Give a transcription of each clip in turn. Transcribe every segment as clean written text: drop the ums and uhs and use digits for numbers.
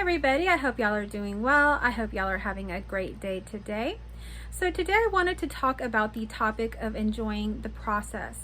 everybody, I hope y'all are doing well. I hope y'all are having a great day today. So today I wanted to talk about the topic of enjoying the process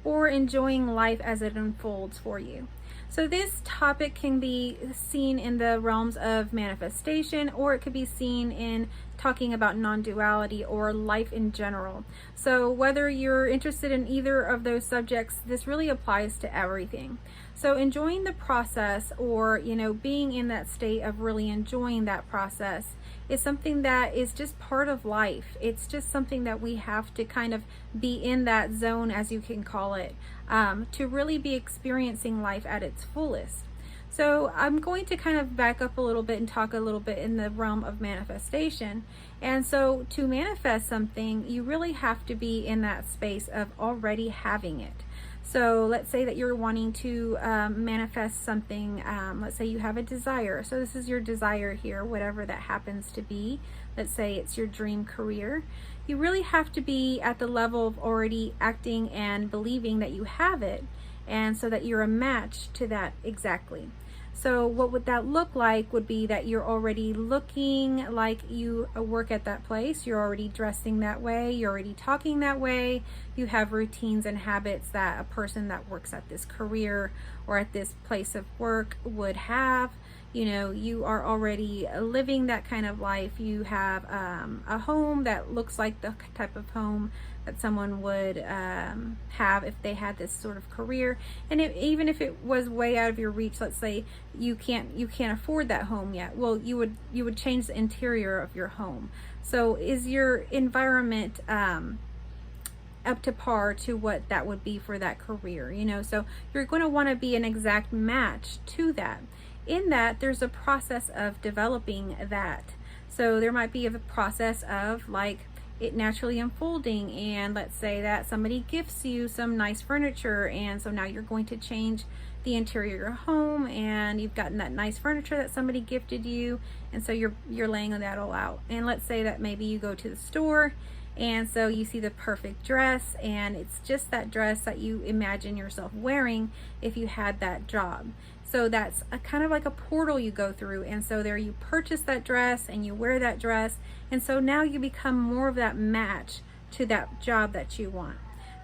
or enjoying life as it unfolds for you. So this topic can be seen in the realms of manifestation, or it could be seen in talking about non-duality or life in general. So whether you're interested in either of those subjects, this really applies to everything. So enjoying the process, or being in that state of really enjoying that process, is something that is just part of life. It's just something that we have to kind of be in that zone, as you can call it, to really be experiencing life at its fullest. So I'm going to kind of back up a little bit and talk a little bit in the realm of manifestation. And so to manifest something, you really have to be in that space of already having it. So let's say that you're wanting to manifest something. Let's say you have a desire. So this is your desire here, whatever that happens to be. Let's say it's your dream career. You really have to be at the level of already acting and believing that you have it, and so that you're a match to that exactly. So what would that look like would be that you're already looking like you work at that place, you're already dressing that way, you're already talking that way, you have routines and habits that a person that works at this career or at this place of work would have. You are already living that kind of life. You have a home that looks like the type of home that someone would have if they had this sort of career. And even if it was way out of your reach, let's say you can't afford that home yet, well, you would change the interior of your home. So is your environment up to par to what that would be for that career? So you're going to want to be an exact match to that. In that, there's a process of developing that. So there might be a process of like it naturally unfolding, and let's say that somebody gifts you some nice furniture, and so now you're going to change the interior of your home, and you've gotten that nice furniture that somebody gifted you, and so you're laying that all out. And let's say that maybe you go to the store, and so you see the perfect dress, and it's just that dress that you imagine yourself wearing if you had that job. So that's a kind of like a portal you go through, and so there you purchase that dress and you wear that dress, and so now you become more of that match to that job that you want.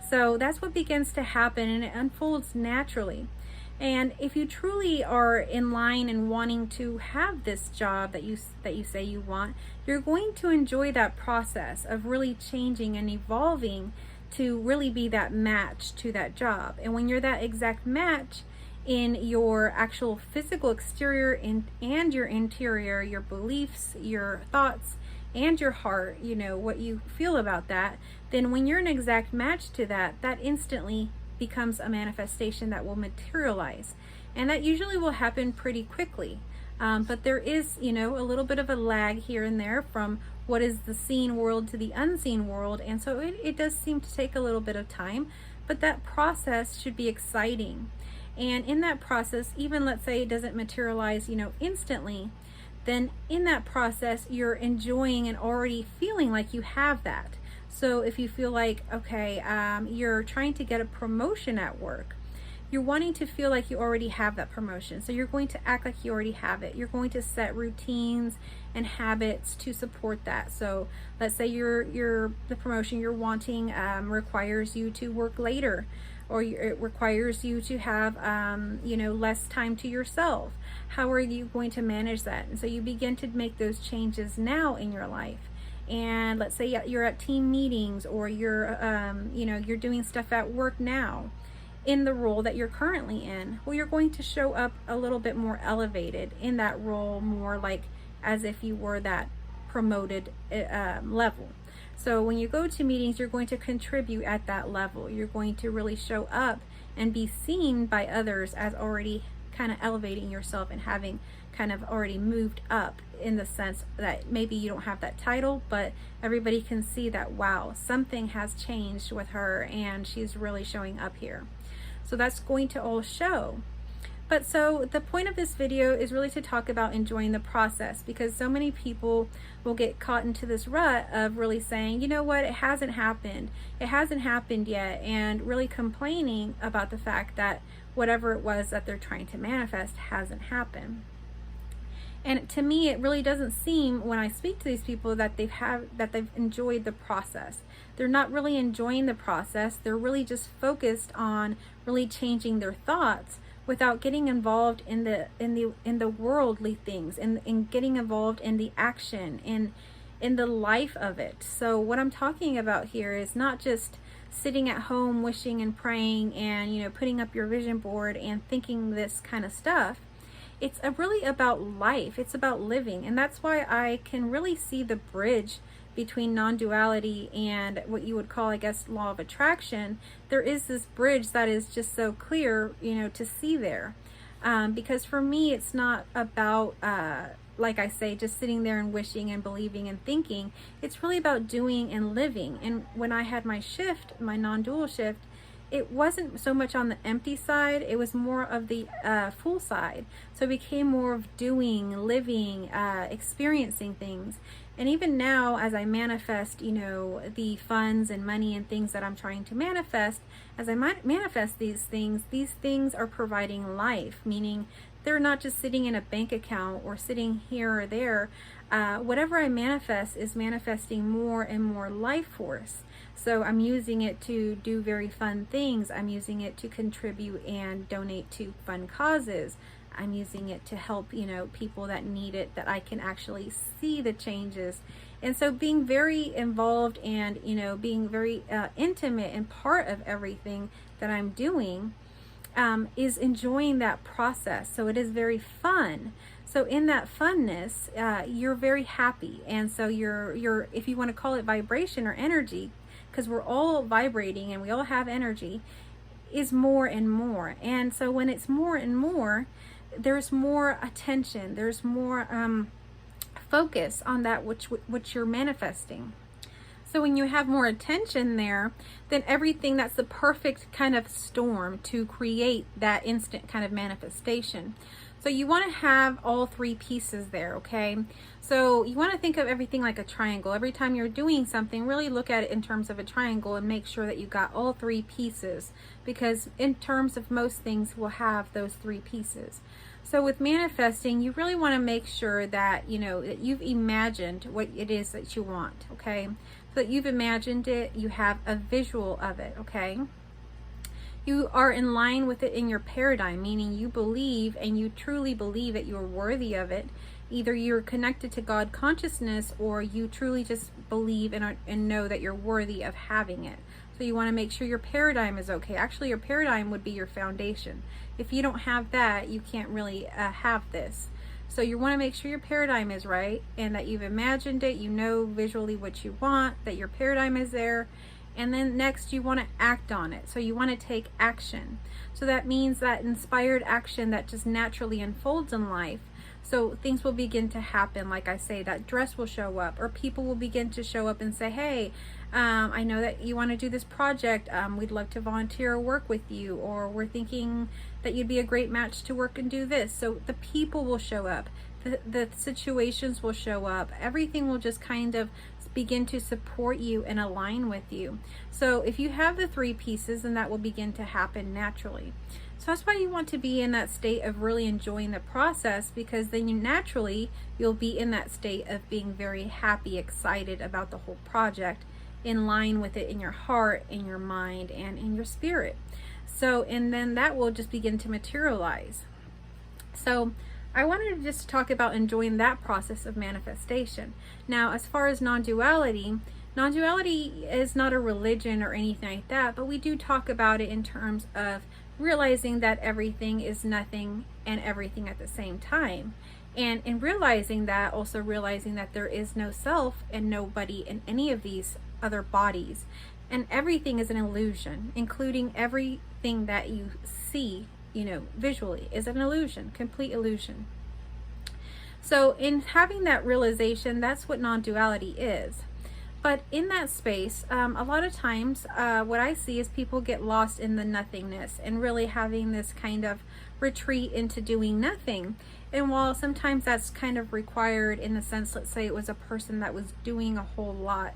So that's what begins to happen, and it unfolds naturally. And if you truly are in line and wanting to have this job that you say you want, you're going to enjoy that process of really changing and evolving to really be that match to that job. And when you're that exact match in your actual physical exterior and your interior, your beliefs, your thoughts, and your heart, what you feel about that, then when you're an exact match to that, that instantly becomes a manifestation that will materialize. And that usually will happen pretty quickly. But there is, a little bit of a lag here and there from what is the seen world to the unseen world. And so it does seem to take a little bit of time, but that process should be exciting. And in that process, even let's say it doesn't materialize, instantly, then in that process, you're enjoying and already feeling like you have that. So if you feel like, okay, you're trying to get a promotion at work, you're wanting to feel like you already have that promotion. So you're going to act like you already have it. You're going to set routines and habits to support that. So let's say the promotion you're wanting requires you to work later, or it requires you to have less time to yourself. How are you going to manage that? And so you begin to make those changes now in your life. And let's say you're at team meetings, or you're doing stuff at work now in the role that you're currently in. Well, you're going to show up a little bit more elevated in that role, more like as if you were that promoted level. So when you go to meetings, you're going to contribute at that level. You're going to really show up and be seen by others as already kind of elevating yourself and having kind of already moved up, in the sense that maybe you don't have that title, but everybody can see that, wow, something has changed with her and she's really showing up here. So that's going to all show. But so the point of this video is really to talk about enjoying the process, because so many people will get caught into this rut of really saying, you know what, it hasn't happened yet, and really complaining about the fact that whatever it was that they're trying to manifest hasn't happened. And to me, it really doesn't seem, when I speak to these people, that they've enjoyed the process. They're not really enjoying the process. They're really just focused on really changing their thoughts without getting involved in the worldly things, and getting involved in the action, in the life of it. So what I'm talking about here is not just sitting at home wishing and praying and putting up your vision board and thinking this kind of stuff. It's really about life. It's about living. And that's why I can really see the bridge between non-duality and what you would call, I guess, law of attraction. There is this bridge that is just so clear, to see there. Because for me, it's not about, like I say, just sitting there and wishing and believing and thinking. It's really about doing and living. And when I had my shift, my non-dual shift, it wasn't so much on the empty side, it was more of the full side. So it became more of doing, living, experiencing things. And even now, as I manifest, the funds and money and things that I'm trying to manifest, as I manifest these things are providing life, meaning they're not just sitting in a bank account or sitting here or there. Whatever I manifest is manifesting more and more life force. So I'm using it to do very fun things. I'm using it to contribute and donate to fun causes. I'm using it to help, people that need it, that I can actually see the changes. And so being very involved and, being very intimate and part of everything that I'm doing is enjoying that process. So it is very fun. So in that funness, you're very happy. And so you're, if you want to call it vibration or energy, because we're all vibrating and we all have energy, is more and more. And so when it's more and more, there's more attention, there's more focus on that which you're manifesting. So when you have more attention there, then everything, that's the perfect kind of storm to create that instant kind of manifestation. So you want to have all three pieces there, okay? So you want to think of everything like a triangle. Every time you're doing something, really look at it in terms of a triangle and make sure that you got all three pieces, because in terms of most things, we'll have those three pieces. So with manifesting, you really want to make sure that, that you've imagined what it is that you want, okay? So that you've imagined it, you have a visual of it, okay? You are in line with it in your paradigm, meaning you believe and you truly believe that you're worthy of it. Either you're connected to God consciousness, or you truly just believe and know that you're worthy of having it. So you want to make sure your paradigm is okay. Actually, your paradigm would be your foundation. If you don't have that, you can't really have this. So you want to make sure your paradigm is right and that you've imagined it, you know visually what you want, that your paradigm is there. And then next, you want to act on it. So you want to take action. So that means that inspired action that just naturally unfolds in life. So things will begin to happen. Like I say, that dress will show up, or people will begin to show up and say, hey, I know that you want to do this project. We'd love to volunteer or work with you. Or we're thinking that you'd be a great match to work and do this. So the people will show up. The situations will show up. Everything will just kind of begin to support you and align with you. So if you have the three pieces, then that will begin to happen naturally. So that's why you want to be in that state of really enjoying the process, because then you'll be in that state of being very happy, excited about the whole project, in line with it in your heart, in your mind, and in your spirit. So, and then that will just begin to materialize. So I wanted to just talk about enjoying that process of manifestation. Now, as far as non-duality is not a religion or anything like that, but we do talk about it in terms of realizing that everything is nothing and everything at the same time. And in realizing that, also realizing that there is no self and nobody in any of these other bodies. And everything is an illusion, including everything that you see, visually, is an illusion, complete illusion. So in having that realization, that's what non-duality is. But in that space, a lot of times what I see is people get lost in the nothingness and really having this kind of retreat into doing nothing. And while sometimes that's kind of required in the sense, let's say it was a person that was doing a whole lot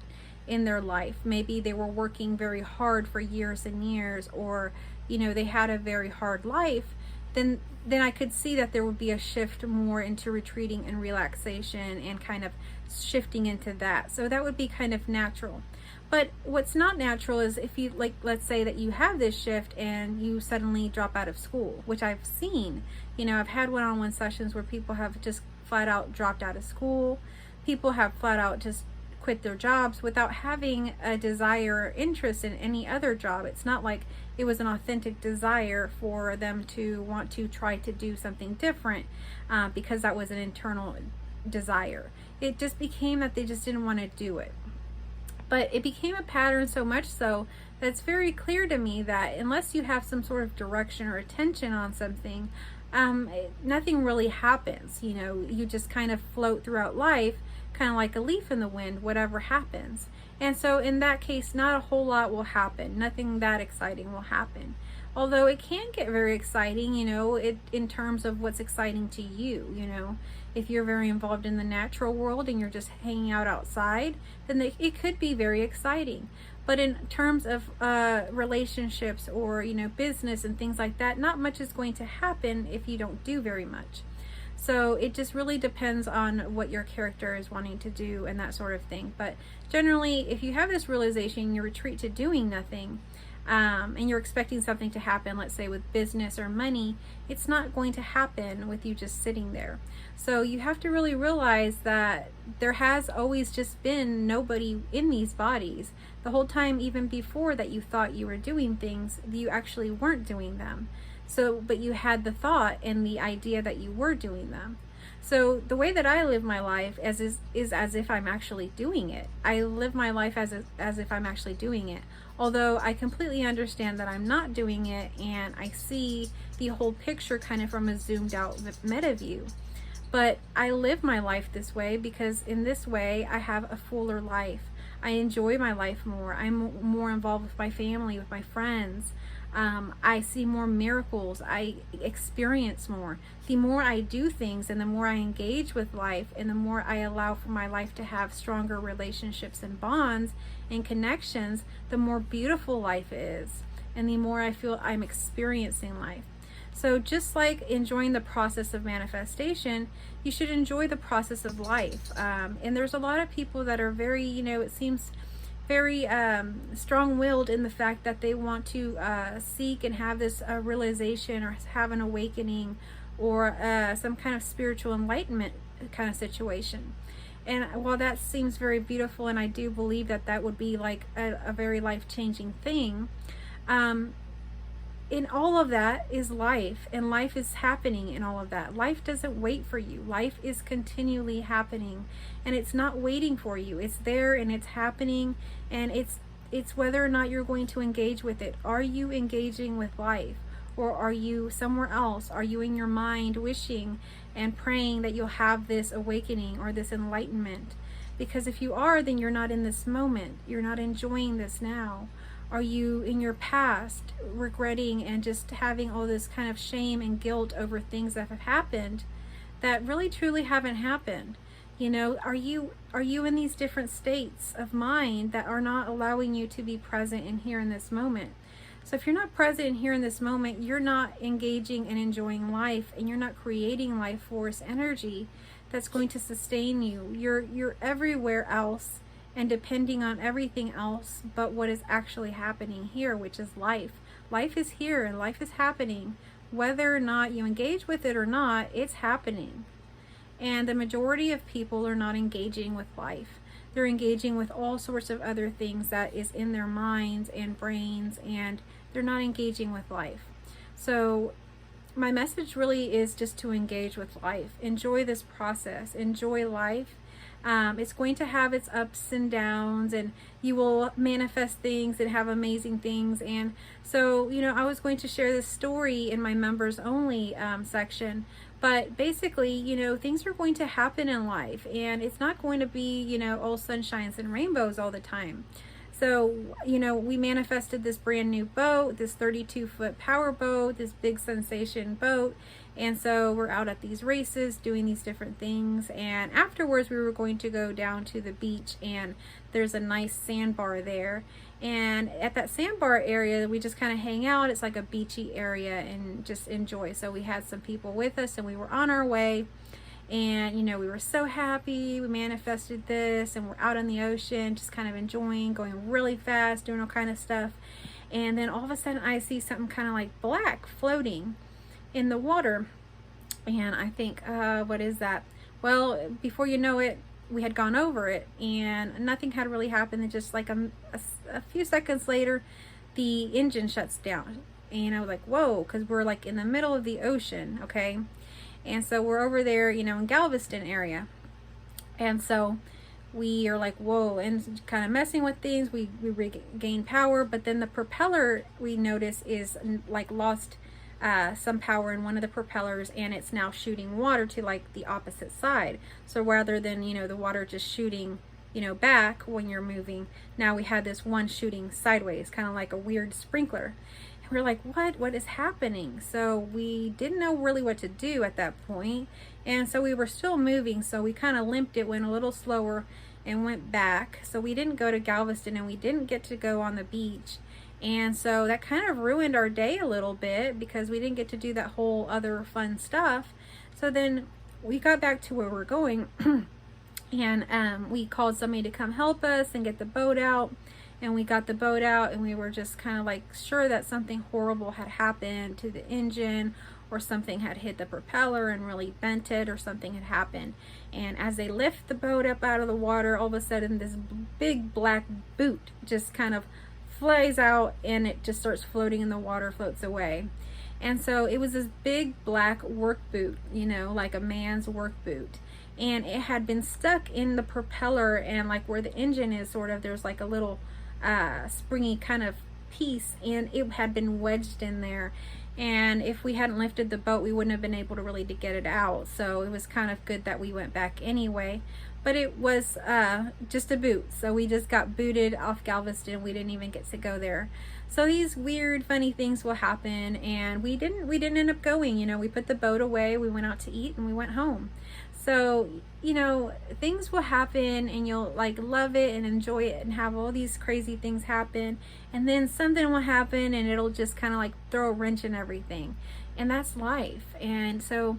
in their life. Maybe they were working very hard for years and years, or they had a very hard life. then I could see that there would be a shift more into retreating and relaxation and kind of shifting into that. So that would be kind of natural. But what's not natural is if you, like, let's say that you have this shift and you suddenly drop out of school, which I've seen. I've had one-on-one sessions where people have just flat out dropped out of school. People have flat out just quit their jobs without having a desire or interest in any other job. It's not like it was an authentic desire for them to want to try to do something different because that was an internal desire. It just became that they just didn't want to do it. But it became a pattern, so much so that it's very clear to me that unless you have some sort of direction or attention on something, nothing really happens. You just kind of float throughout life, kind of like a leaf in the wind, whatever happens. And so in that case, not a whole lot will happen. Nothing that exciting will happen. Although it can get very exciting, in terms of what's exciting to you. If you're very involved in the natural world and you're just hanging out outside, then it could be very exciting. But in terms of relationships or, business and things like that, not much is going to happen if you don't do very much. So it just really depends on what your character is wanting to do and that sort of thing. But generally, if you have this realization, you retreat to doing nothing, and you're expecting something to happen, let's say with business or money, it's not going to happen with you just sitting there. So you have to really realize that there has always just been nobody in these bodies. The whole time, even before that you thought you were doing things, you actually weren't doing them. So, but you had the thought and the idea that you were doing them. So the way that I live my life is as if I'm actually doing it. I live my life as if I'm actually doing it. Although I completely understand that I'm not doing it, and I see the whole picture kind of from a zoomed out meta view. But I live my life this way because in this way I have a fuller life. I enjoy my life more. I'm more involved with my family, with my friends. I see more miracles. I experience more. The more I do things and the more I engage with life and the more I allow for my life to have stronger relationships and bonds and connections, the more beautiful life is and the more I feel I'm experiencing life. So just like enjoying the process of manifestation, you should enjoy the process of life. And there's a lot of people that are very, it seems very strong-willed in the fact that they want to seek and have this realization or have an awakening or some kind of spiritual enlightenment kind of situation. And while that seems very beautiful, and I do believe that that would be like a very life-changing thing, in all of that is life, and life is happening in all of that. Life doesn't wait for you. Life is continually happening, and it's not waiting for you. It's there and it's happening, and it's whether or not you're going to engage with it. Are you engaging with life, or are you somewhere else? Are you in your mind wishing and praying that you'll have this awakening or this enlightenment? Because if you are, then you're not in this moment. You're not enjoying this now. Are you in your past regretting and just having all this kind of shame and guilt over things that have happened that really truly haven't happened? Are you in these different states of mind that are not allowing you to be present and here in this moment? So if you're not present and here in this moment, you're not engaging and enjoying life, and you're not creating life force energy that's going to sustain you. You're everywhere else and depending on everything else but what is actually happening here, which is life. Life is here and life is happening. Whether or not you engage with it or not, it's happening. And the majority of people are not engaging with life. They're engaging with all sorts of other things that is in their minds and brains, and they're not engaging with life. So my message really is just to engage with life. Enjoy this process. Enjoy life. It's going to have its ups and downs, and you will manifest things and have amazing things. And so, I was going to share this story in my members only section, but basically, things are going to happen in life, and it's not going to be, all sunshines and rainbows all the time. So, we manifested this brand new boat, this 32-foot power boat, this big sensation boat, And so we're out at these races doing these different things, and afterwards we were going to go down to the beach, and there's a nice sandbar there. And at that sandbar area, we just kind of hang out. It's like a beachy area and just enjoy. So we had some people with us, and we were on our way. And, you know, we were so happy. We manifested this, and we're out in the ocean, just kind of enjoying, going really fast, doing all kind of stuff. And then all of a sudden, I see something kind of like black floating in the water. And I think, what is that? Well, before you know it, we had gone over it and nothing had really happened. And just like a few seconds later, the engine shuts down. And I was like, whoa, because we're like in the middle of the ocean, okay? And so we're over there, you know, in Galveston area. And so we are like, whoa, and kind of messing with things. We regain power, but then the propeller, we notice, is like lost some power in one of the propellers, and it's now shooting water to like the opposite side. So rather than, you know, the water just shooting, you know, back when you're moving, now we had this one shooting sideways, kind of like a weird sprinkler. And we're like, what is happening? So we didn't know really what to do at that point, and so we were still moving, so we kind of limped it, went a little slower and went back. So we didn't go to Galveston, and we didn't get to go on the beach. And so that kind of ruined our day a little bit, because we didn't get to do that whole other fun stuff. So then we got back to where we're going and we called somebody to come help us and get the boat out. And we got the boat out, and we were just kind of like sure that something horrible had happened to the engine, or something had hit the propeller and really bent it, or something had happened. And as they lift the boat up out of the water, all of a sudden this big black boot just kind of flies out, and it just starts floating in the water, floats away. And so it was this big black work boot, you know, like a man's work boot, and it had been stuck in the propeller, and like where the engine is, sort of, there's like a little springy kind of piece, and it had been wedged in there. And if we hadn't lifted the boat, we wouldn't have been able to really to get it out. So it was kind of good that we went back anyway. But it was just a boot, so we just got booted off Galveston. We didn't even get to go there. So these weird, funny things will happen, and we didn't end up going. You know, we put the boat away, we went out to eat, and we went home. So, you know, things will happen, and you'll like love it and enjoy it and have all these crazy things happen, and then something will happen, and it'll just kind of like throw a wrench in everything, and that's life. And so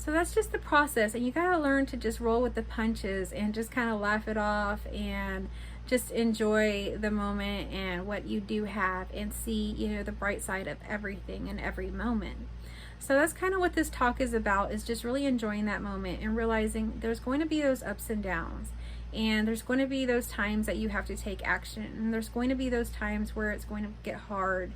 that's just the process, and you gotta learn to just roll with the punches and just kind of laugh it off and just enjoy the moment and what you do have, and see, you know, the bright side of everything in every moment. So that's kind of what this talk is about, is just really enjoying that moment and realizing there's going to be those ups and downs, and there's going to be those times that you have to take action, and there's going to be those times where it's going to get hard,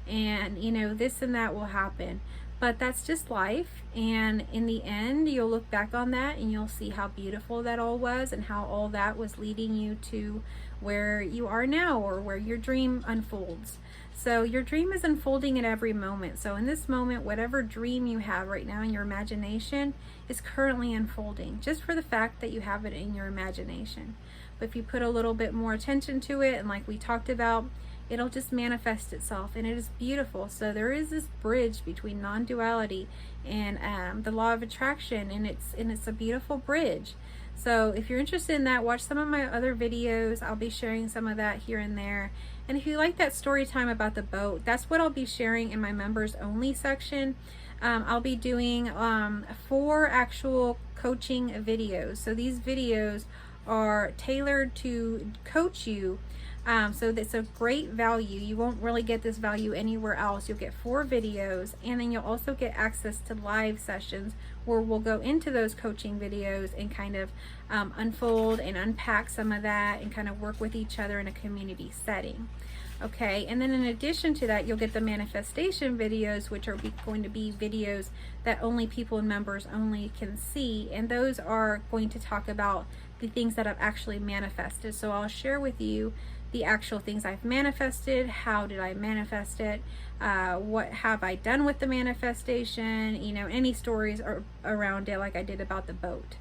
and, you know, this and that will happen. But that's just life, and in the end, you'll look back on that and you'll see how beautiful that all was, and how all that was leading you to where you are now, or where your dream unfolds. So your dream is unfolding at every moment. So in this moment, whatever dream you have right now in your imagination is currently unfolding, just for the fact that you have it in your imagination. But if you put a little bit more attention to it, and like we talked about, it'll just manifest itself, and it is beautiful. So there is this bridge between non-duality and the law of attraction, and it's a beautiful bridge. So if you're interested in that, watch some of my other videos. I'll be sharing some of that here and there. And if you like that story time about the boat, that's what I'll be sharing in my members only section. I'll be doing 4 actual coaching videos. So these videos are tailored to coach you. So that's a great value. You won't really get this value anywhere else. You'll get 4 videos, and then you'll also get access to live sessions where we'll go into those coaching videos and kind of unfold and unpack some of that, and kind of work with each other in a community setting. Okay, and then in addition to that, you'll get the manifestation videos, which are going to be videos that only people and members only can see, and those are going to talk about the things that I've actually manifested. So I'll share with you the actual things I've manifested. How did I manifest it? What have I done with the manifestation? You know, any stories around it, like I did about the boat.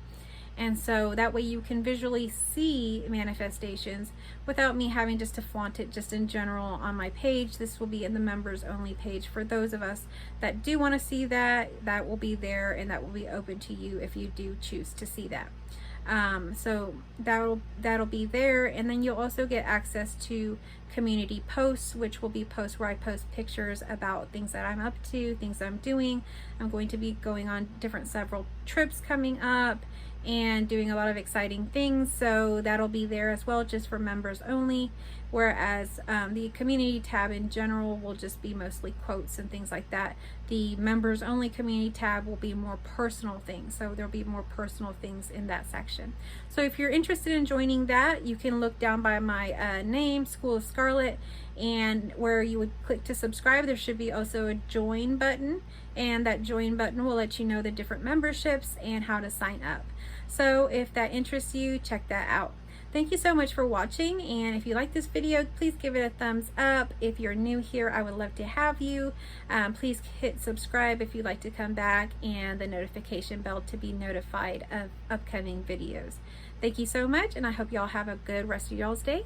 And so that way you can visually see manifestations without me having just to flaunt it just in general on my page. This will be in the members only page. For those of us that do want to see that, that will be there, and that will be open to you if you do choose to see that. So that'll be there, and then you'll also get access to community posts, which will be posts where I post pictures about things that I'm up to, things I'm doing. I'm going to be going on several trips coming up and doing a lot of exciting things, so that'll be there as well, just for members only. Whereas the community tab in general will just be mostly quotes and things like that. The members only community tab will be more personal things, so there'll be more personal things in that section. So if you're interested in joining that, you can look down by my name, School of Scarlet, and where you would click to subscribe, there should be also a join button, and that join button will let you know the different memberships and how to sign up. So if that interests you, check that out. Thank you so much for watching, and if you like this video, please give it a thumbs up. If you're new here, I would love to have you. Please hit subscribe if you'd like to come back, and the notification bell to be notified of upcoming videos. Thank you so much, and I hope y'all have a good rest of y'all's day.